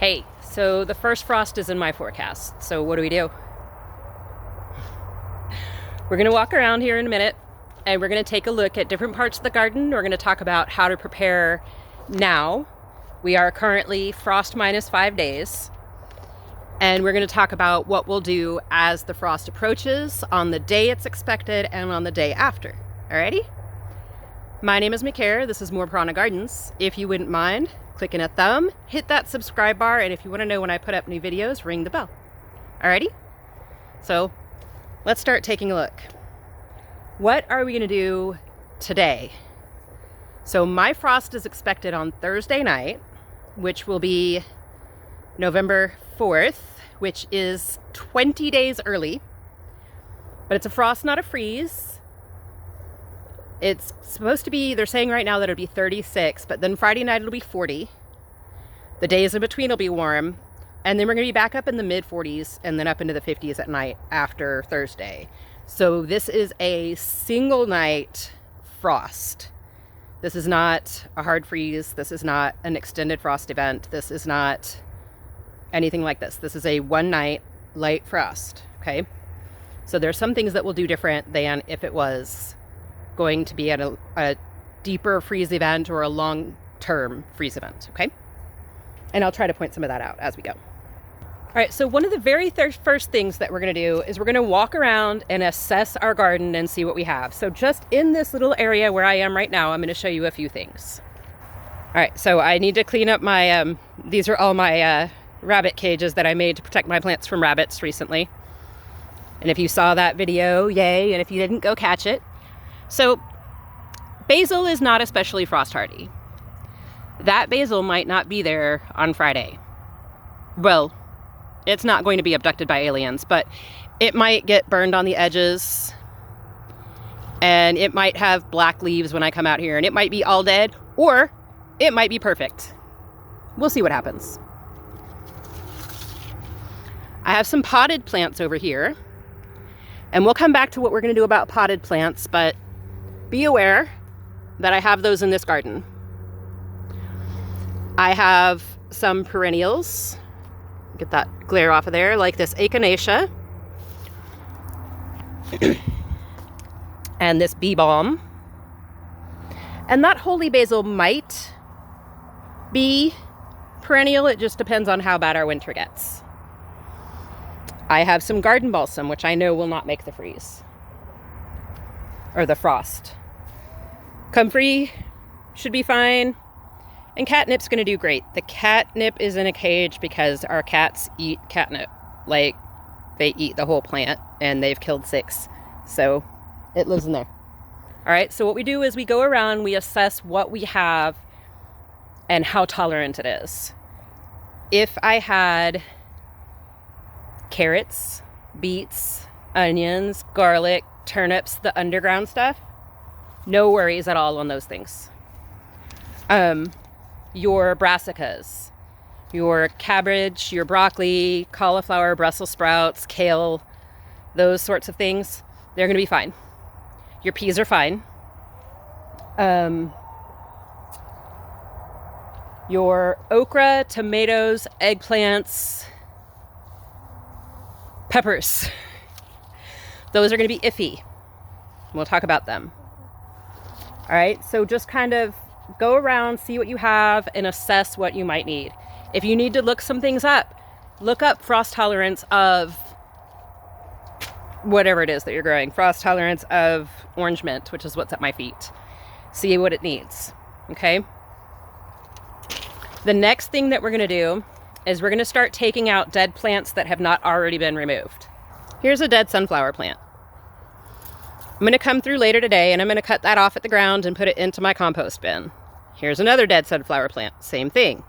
Hey, so the first frost is in my forecast, so what do? We're gonna walk around here in a minute and we're gonna take a look at different parts of the garden. We're gonna talk about how to prepare now. We are currently frost minus 5 days, and we're gonna talk about what we'll do as the frost approaches, on the day it's expected and on the day after. Alrighty? My name is Micare. This is More Piranha Gardens. If you wouldn't mind clicking a thumb, hit that subscribe bar, and if you want to know when I put up new videos, ring the bell. Alrighty? So let's start taking a look. What are we going to do today? So my frost is expected on Thursday night, which will be November 4th, which is 20 days early. But it's a frost, not a freeze. It's supposed to be, they're saying right now that it'll be 36, but then Friday night it'll be 40. The days in between will be warm. And then we're going to be back up in the mid 40s and then up into the 50s at night after Thursday. So this is a single night frost. This is not a hard freeze. This is not an extended frost event. This is not anything like this. This is a one night light frost. Okay. So there's some things that we'll do different than if it was going to be at a deeper freeze event or a long-term freeze event, okay? And I'll try to point some of that out as we go. All right, so one of the very first things that we're gonna do is we're gonna walk around and assess our garden and see what we have. So just in this little area where I am right now, I'm gonna show you a few things. All right, so I need to clean up my, these are all my rabbit cages that I made to protect my plants from rabbits recently. And if you saw that video, yay, and if you didn't, go catch it. So basil is not especially frost hardy. That basil might not be there on Friday. Well, it's not going to be abducted by aliens, but it might get burned on the edges, and it might have black leaves when I come out here, and it might be all dead, or it might be perfect. We'll see what happens. I have some potted plants over here, and we'll come back to what we're going to do about potted plants, but be aware that I have those in this garden. I have some perennials. Get that glare off of there, like this echinacea. And this bee balm. And that holy basil might be perennial. It just depends on how bad our winter gets. I have some garden balsam, which I know will not make the freeze. Or the frost. Comfrey should be fine. And catnip's gonna do great. The catnip is in a cage because our cats eat catnip. Like, they eat the whole plant, and they've killed 6. So it lives in there. All right, so what we do is we go around, we assess what we have and how tolerant it is. If I had carrots, beets, onions, garlic, turnips, the underground stuff, no worries at all on those things. Your brassicas, your cabbage, your broccoli, cauliflower, Brussels sprouts, kale, those sorts of things, they're going to be fine. Your peas are fine. Your okra, tomatoes, eggplants, peppers, those are going to be iffy. We'll talk about them. All right, so just kind of go around, see what you have, and assess what you might need. If you need to look some things up, look up frost tolerance of whatever it is that you're growing. Frost tolerance of orange mint, which is what's at my feet. See what it needs, okay? The next thing that we're gonna do is we're gonna start taking out dead plants that have not already been removed. Here's a dead sunflower plant. I'm going to come through later today and I'm going to cut that off at the ground and put it into my compost bin. Here's another dead sunflower plant. Same thing.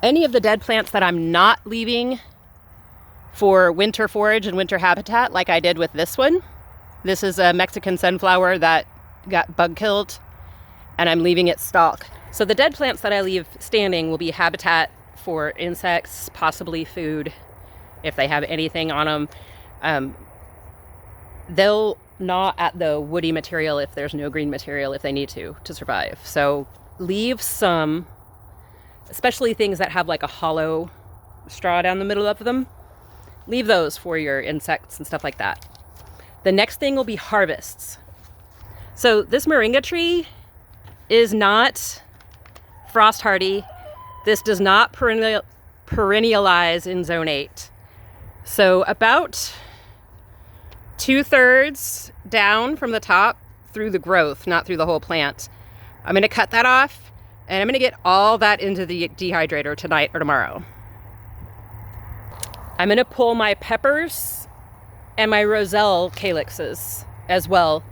Any of the dead plants that I'm not leaving for winter forage and winter habitat, like I did with this one. This is a Mexican sunflower that got bug killed, and I'm leaving it stalk. So the dead plants that I leave standing will be habitat for insects, possibly food, if they have anything on them. They'll gnaw at the woody material if there's no green material if they need to survive. So leave some, especially things that have like a hollow straw down the middle of them. Leave those for your insects and stuff like that. The next thing will be harvests. So this moringa tree is not frost hardy. This does not perennialize in zone 8. So about 2/3 down from the top through the growth, not through the whole plant. I'm going to cut that off, and I'm going to get all that into the dehydrator tonight or tomorrow. I'm going to pull my peppers and my roselle calyxes as well.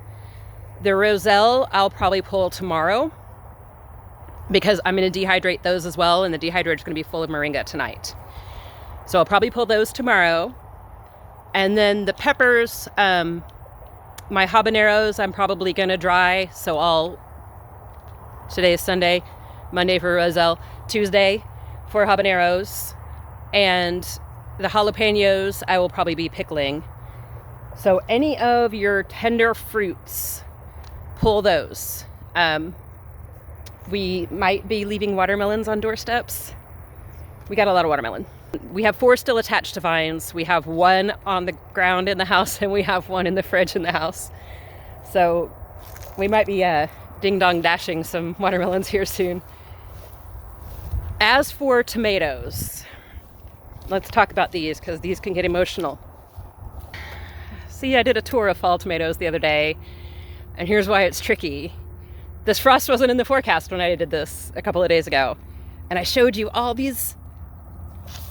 The roselle I'll probably pull tomorrow because I'm going to dehydrate those as well, and the dehydrator is going to be full of moringa tonight. So I'll probably pull those tomorrow. And then the peppers, my habaneros, I'm probably going to dry. So today is Sunday, Monday for roselle, Tuesday for habaneros, and the jalapenos I will probably be pickling. So any of your tender fruits, pull those. We might be leaving watermelons on doorsteps. We got a lot of watermelon. We have 4 still attached to vines. We have 1 on the ground in the house, and we have 1 in the fridge in the house. So we might be ding-dong dashing some watermelons here soon. As for tomatoes, let's talk about these because these can get emotional. See, I did a tour of fall tomatoes the other day, and here's why it's tricky. This frost wasn't in the forecast when I did this a couple of days ago. And I showed you all these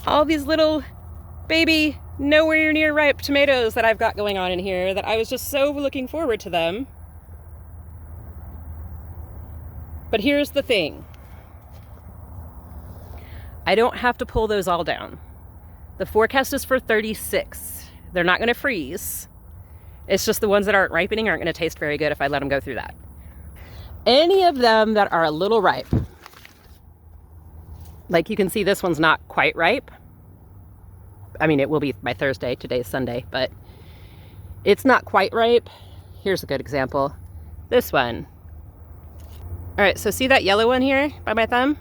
little baby, nowhere near ripe tomatoes that I've got going on in here that I was just so looking forward to them. But here's the thing. I don't have to pull those all down. The forecast is for 36. They're not going to freeze. It's just the ones that aren't ripening aren't going to taste very good if I let them go through that. Any of them that are a little ripe, like you can see this one's not quite ripe. I mean, it will be by Thursday. Today's Sunday, but it's not quite ripe. Here's a good example. This one. All right, so see that yellow one here by my thumb?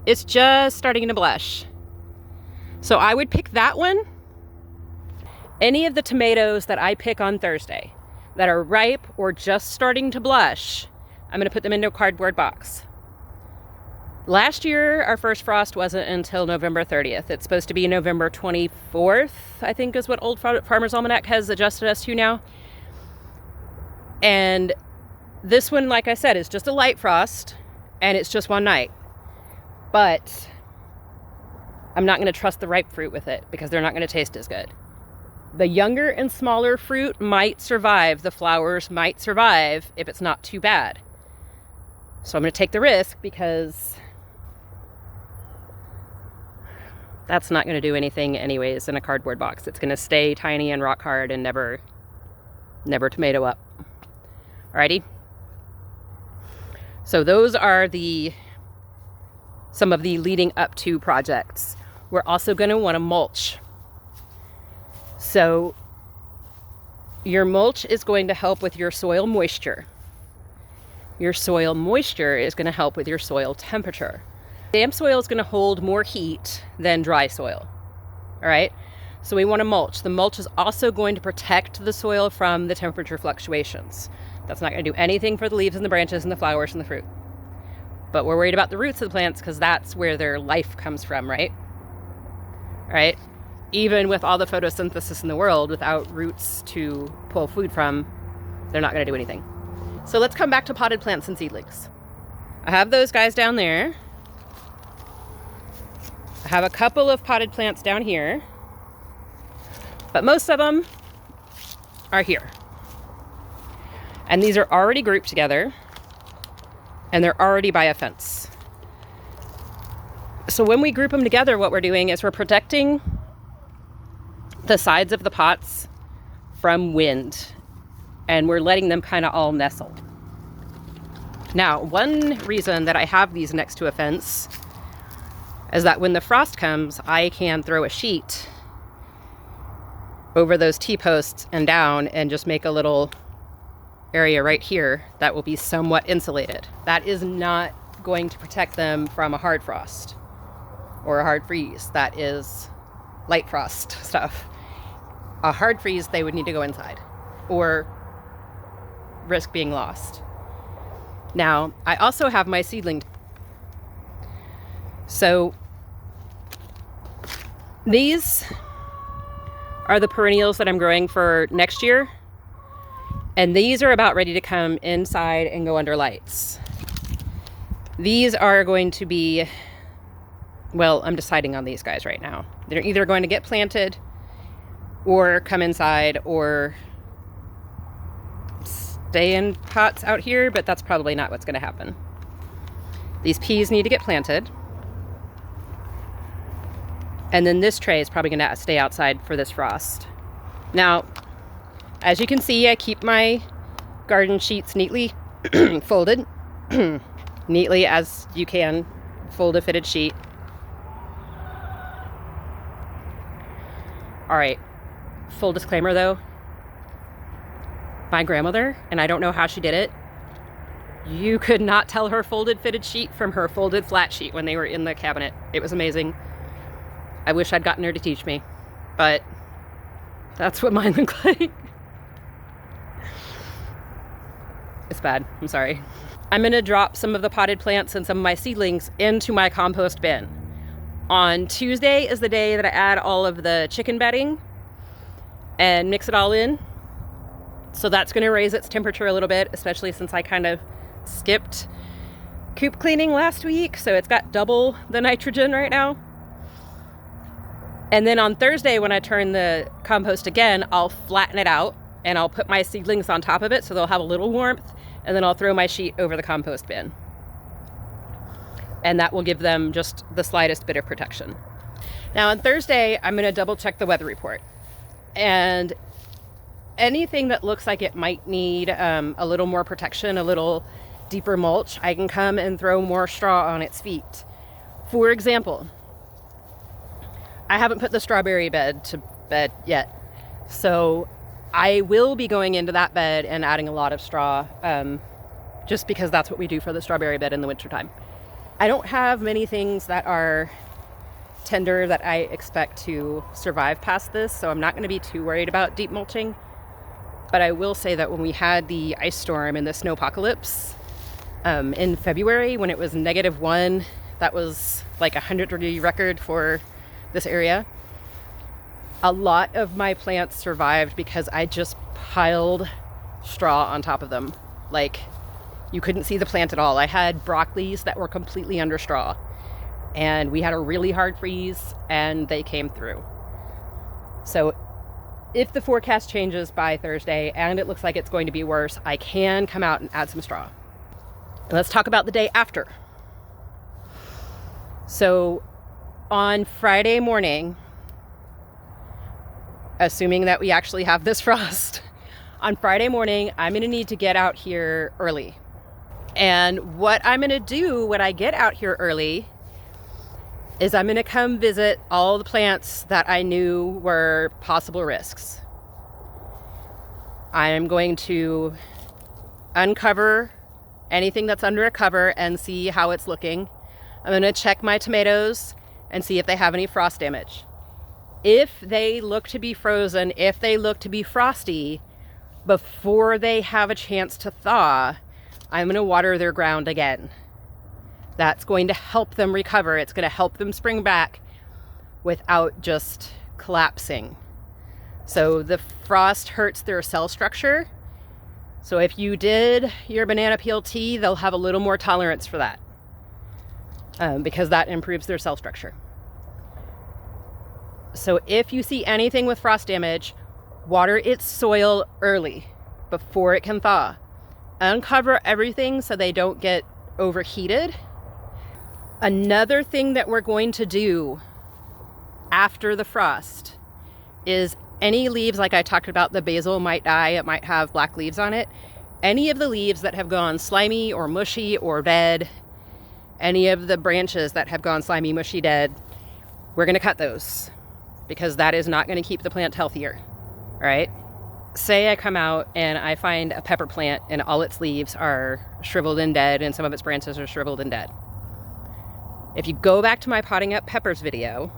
It's just starting to blush. So I would pick that one. Any of the tomatoes that I pick on Thursday that are ripe or just starting to blush, I'm going to put them into a cardboard box. Last year, our first frost wasn't until November 30th. It's supposed to be November 24th, I think is what Old Farmer's Almanac has adjusted us to now. And this one, like I said, is just a light frost, and it's just one night. But I'm not going to trust the ripe fruit with it because they're not going to taste as good. The younger and smaller fruit might survive. The flowers might survive if it's not too bad. So I'm going to take the risk because that's not going to do anything anyways in a cardboard box. It's going to stay tiny and rock hard and never tomato up. Alrighty. So those are some of the leading up to projects. We're also going to want to mulch. So your mulch is going to help with your soil moisture. Your soil moisture is going to help with your soil temperature. Damp soil is going to hold more heat than dry soil. All right. So we want to mulch. The mulch is also going to protect the soil from the temperature fluctuations. That's not going to do anything for the leaves and the branches and the flowers and the fruit. But we're worried about the roots of the plants because that's where their life comes from, right? All right. Even with all the photosynthesis in the world, without roots to pull food from, they're not going to do anything. So let's come back to potted plants and seedlings. I have those guys down there. I have a couple of potted plants down here, but most of them are here. And these are already grouped together, and they're already by a fence. So when we group them together, what we're doing is we're protecting the sides of the pots from wind, and we're letting them kind of all nestle. Now, one reason that I have these next to a fence is that when the frost comes, I can throw a sheet over those T-posts and down and just make a little area right here that will be somewhat insulated. That is not going to protect them from a hard frost. or a hard freeze. That is light frost stuff. A hard freeze, they would need to go inside or risk being lost. Now, I also have my seedling. So these are the perennials that I'm growing for next year. And these are about ready to come inside and go under lights. These are going to be, well, I'm deciding on these guys right now. They're either going to get planted or come inside or stay in pots out here, but that's probably not what's going to happen. These peas need to get planted. And then this tray is probably going to stay outside for this frost. Now, as you can see, I keep my garden sheets neatly folded. Neatly as you can fold a fitted sheet. All right, full disclaimer though, my grandmother, and I don't know how she did it, you could not tell her folded fitted sheet from her folded flat sheet when they were in the cabinet. It was amazing. I wish I'd gotten her to teach me, but that's what mine look like. It's bad, I'm sorry. I'm gonna drop some of the potted plants and some of my seedlings into my compost bin. On Tuesday is the day that I add all of the chicken bedding and mix it all in. So that's gonna raise its temperature a little bit, especially since I kind of skipped coop cleaning last week. So it's got double the nitrogen right now. And then on Thursday, when I turn the compost again, I'll flatten it out and I'll put my seedlings on top of it so they'll have a little warmth, and then I'll throw my sheet over the compost bin. And that will give them just the slightest bit of protection. Now on Thursday, I'm gonna double check the weather report. And anything that looks like it might need a little more protection, a little deeper mulch, I can come and throw more straw on its feet. For example, I haven't put the strawberry bed to bed yet. So I will be going into that bed and adding a lot of straw, just because that's what we do for the strawberry bed in the wintertime. I don't have many things that are tender that I expect to survive past this, so I'm not going to be too worried about deep mulching. But I will say that when we had the ice storm and the snowpocalypse in February, when it was -1, that was like a 100-degree record for this area. A lot of my plants survived because I just piled straw on top of them. Like, you couldn't see the plant at all. I had broccolis that were completely under straw, and we had a really hard freeze and they came through. So if the forecast changes by Thursday and it looks like it's going to be worse, I can come out and add some straw. Let's talk about the day after. So on Friday morning, assuming that we actually have this frost, on Friday morning, I'm gonna need to get out here early. And what I'm gonna do when I get out here early is I'm gonna come visit all the plants that I knew were possible risks. I'm going to uncover anything that's under a cover and see how it's looking. I'm gonna check my tomatoes and see if they have any frost damage. If they look to be frozen, if they look to be frosty, before they have a chance to thaw, I'm gonna water their ground again. That's going to help them recover. It's gonna help them spring back without just collapsing. So the frost hurts their cell structure. So if you did your banana peel tea, they'll have a little more tolerance for that, because that improves their cell structure. So if you see anything with frost damage, water its soil early before it can thaw. Uncover everything so they don't get overheated. Another thing that we're going to do after the frost is any leaves, like I talked about, the basil might die, it might have black leaves on it. Any of the leaves that have gone slimy or mushy or dead, any of the branches that have gone slimy, mushy, dead, we're gonna cut those, because that is not gonna keep the plant healthier, all right? Say I come out and I find a pepper plant and all its leaves are shriveled and dead and some of its branches are shriveled and dead. If you go back to my potting up peppers video,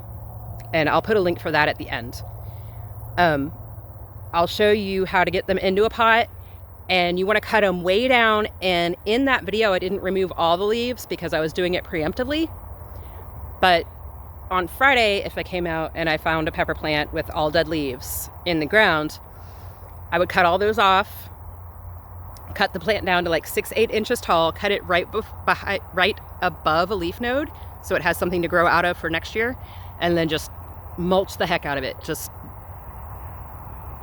and I'll put a link for that at the end, I'll show you how to get them into a pot, and you want to cut them way down. And in that video, I didn't remove all the leaves because I was doing it preemptively. But on Friday, if I came out and I found a pepper plant with all dead leaves in the ground, I would cut all those off, cut the plant down to like 6-8 inches tall, cut it right above a leaf node so it has something to grow out of for next year, and then just mulch the heck out of it. Just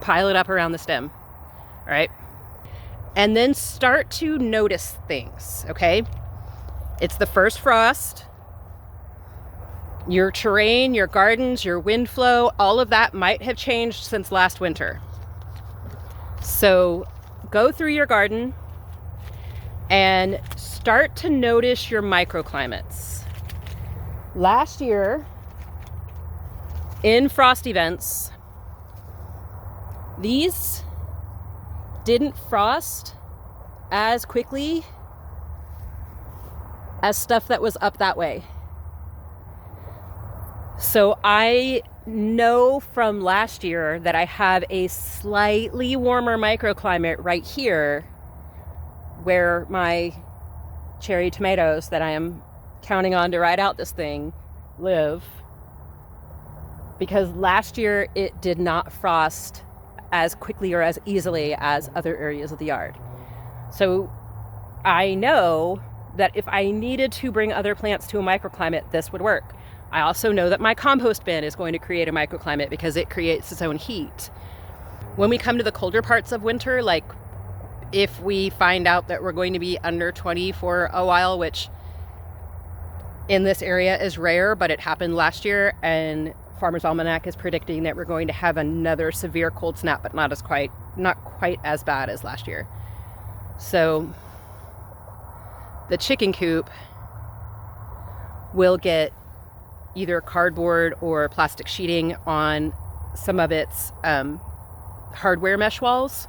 pile it up around the stem, all right? And then start to notice things, okay? It's the first frost. Your terrain, your gardens, your wind flow, all of that might have changed since last winter. So go through your garden and start to notice your microclimates. Last year, in frost events, these didn't frost as quickly as stuff that was up that way. So I know from last year that I have a slightly warmer microclimate right here where my cherry tomatoes that I am counting on to ride out this thing live, because last year it did not frost as quickly or as easily as other areas of the yard. So I know that if I needed to bring other plants to a microclimate, this would work. I also know that my compost bin is going to create a microclimate because it creates its own heat. When we come to the colder parts of winter, like if we find out that we're going to be under 20 for a while, which in this area is rare, but it happened last year, and Farmer's Almanac is predicting that we're going to have another severe cold snap, but not quite as bad as last year. So the chicken coop will get either cardboard or plastic sheeting on some of its hardware mesh walls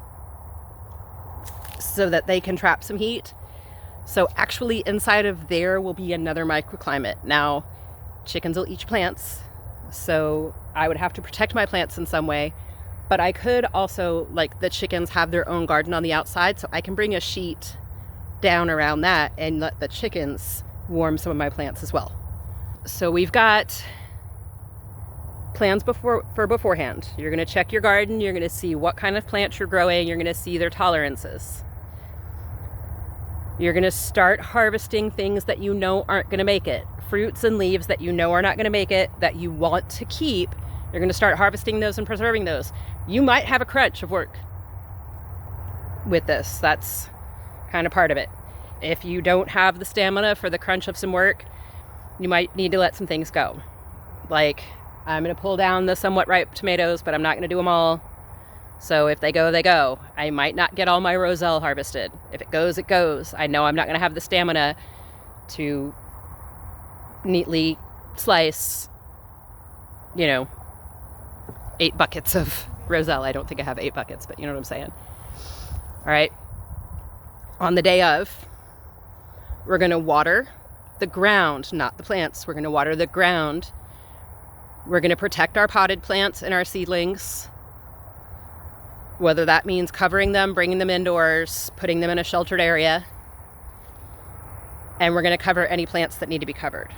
so that they can trap some heat. So actually inside of there will be another microclimate. Now, chickens will eat plants, so I would have to protect my plants in some way, but I could also, like, the chickens have their own garden on the outside, so I can bring a sheet down around that and let the chickens warm some of my plants as well. So we've got plans beforehand. You're going to check your garden. You're going to see what kind of plants you're growing. You're going to see their tolerances. You're going to start harvesting things that you know aren't going to make it. Fruits and leaves that you know are not going to make it, that you want to keep. You're going to start harvesting those and preserving those. You might have a crunch of work with this. That's kind of part of it. If you don't have the stamina for the crunch of some work, you might need to let some things go. Like, I'm going to pull down the somewhat ripe tomatoes, but I'm not going to do them all. So if they go, they go. I might not get all my roselle harvested. If it goes, it goes. I know I'm not going to have the stamina to neatly slice, 8 buckets of roselle. I don't think I have 8 buckets, but you know what I'm saying. All right. On the day of, we're going to water the ground, not the plants. We're going to water the ground. We're going to protect our potted plants and our seedlings, whether that means covering them, bringing them indoors, putting them in a sheltered area. And we're going to cover any plants that need to be covered.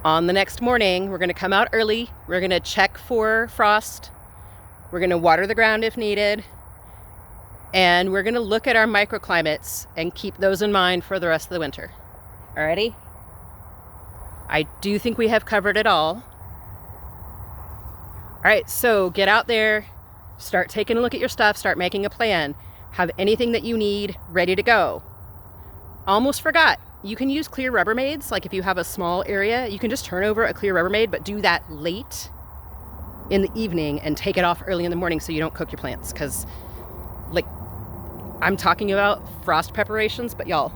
On the next morning, we're going to come out early. We're going to check for frost. We're going to water the ground if needed. And we're going to look at our microclimates and keep those in mind for the rest of the winter. Alrighty? I do think we have covered it all. All right, so get out there, start taking a look at your stuff, start making a plan. Have anything that you need ready to go. Almost forgot, you can use clear Rubbermaids. Like if you have a small area, you can just turn over a clear Rubbermaid, but do that late in the evening and take it off early in the morning so you don't cook your plants. Because, like, I'm talking about frost preparations, but y'all,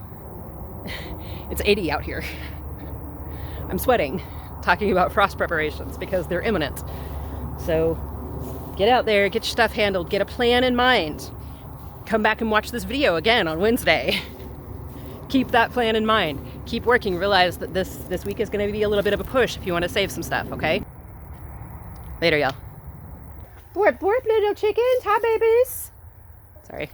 it's 80 out here. I'm sweating talking about frost preparations because they're imminent. So get out there, get your stuff handled, get a plan in mind. Come back and watch this video again on Wednesday. Keep that plan in mind. keep working. Realize that this week is going to be a little bit of a push if you want to save some stuff, okay? Later, y'all. Borp, borp, little chickens. Hi, babies. Sorry.